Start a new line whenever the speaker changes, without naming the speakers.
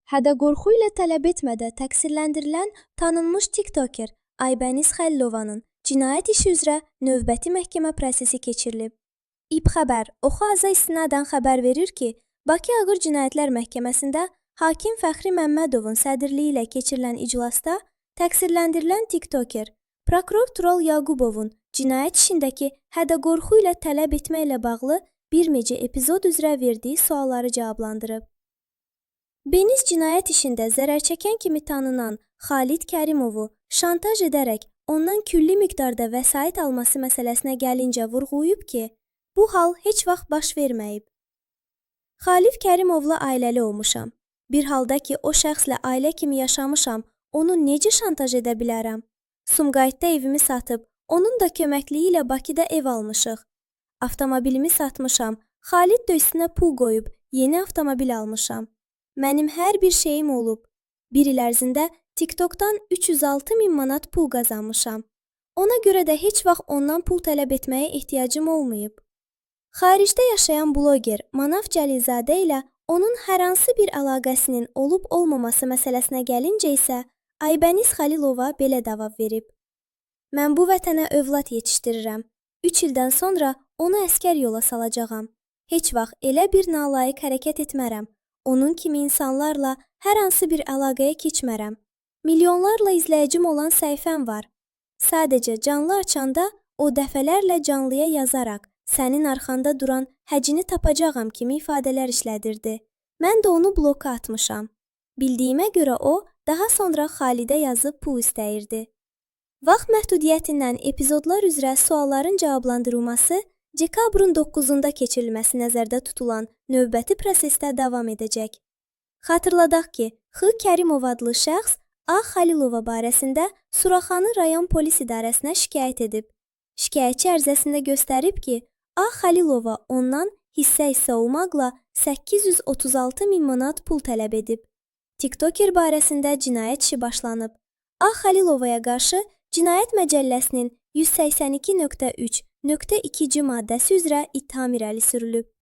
Hədə-qorxu ilə tələb etmədə təqsirləndirilən tanınmış tiktoker Aybəniz Xəlilovanın cinayət işi üzrə növbəti məhkəmə prosesi keçirilib. İP xəbər Oxu-Aza istinadən xəbər verir ki, Bakı Ağır Cinayətlər Məhkəməsində hakim Fəxri Məmmədovun sədrliyi ilə keçirilən iclasda təqsirləndirilən tiktoker prokuror Tural Yaqubovun cinayət işindəki hədə-qorxu ilə tələb etmə ilə bağlı bir neçə epizod üzrə verdiyi sualları cavablandırıb. Beniz cinayət işində zərər çəkən kimi tanınan Xalid Kərimovu şantaj edərək ondan külli miqdarda vəsait alması məsələsinə gəlincə vurğulayıb ki, bu hal heç vaxt baş verməyib. Xalid Kərimovla ailəli olmuşam. Bir halda ki, o şəxslə ailə kimi yaşamışam, onu necə şantaj edə bilərəm? Sumqayıtda evimi satıb, onun da köməkliyi ilə Bakıda ev almışıq. Avtomobilimi satmışam, Xalid də üstünə pul qoyub, yeni avtomobil almışam. Mənim hər bir şeyim olub. Bir il ərzində TikTokdan 306 min manat pul qazanmışam. Ona görə də heç vaxt ondan pul tələb etməyə ehtiyacım olmayıb. Xaricdə yaşayan bloger Manav Cəlilzadə ilə onun hər hansı bir əlaqəsinin olub-olmaması məsələsinə gəlincə isə Aybəniz Xəlilova belə cavab verib. Mən bu vətənə övlad yetişdirirəm. 3 ildən sonra onu əskər yola salacağam. Heç vaxt elə bir nalayiq hərəkət etmərəm. Onun kimi insanlarla hər hansı bir əlaqəyə keçmərəm. Milyonlarla izləyicim olan səhifəm var. Sadəcə canlı açanda o dəfələrlə canlıya yazaraq sənin arxanda duran həcini tapacağam kimi ifadələr işlədirdi. Mən də onu bloka atmışam. Bildiyimə görə o daha sonra Xalidə yazıb pul istəyirdi. Vaxt məhdudiyyətindən epizodlar üzrə sualların cavablandırılması dekabrın 9-da keçirilməsi nəzərdə tutulan növbəti prosesdə davam edəcək. Xatırladaq ki, X. Kərimov adlı şəxs A. Xəlilova barəsində Suraxanı rayon polis idarəsinə şikayət edib. Şikayətçi ərizəsində göstərib ki, A. Xəlilova ondan hissə olmaqla 836 min manat pul tələb edib. TikToker barəsində cinayət işi başlanıb. A. Xəlilovaya qarşı Cinayət Məcəlləsinin 182.3.2-ci maddəsi üzrə ittiham irəli sürülüb.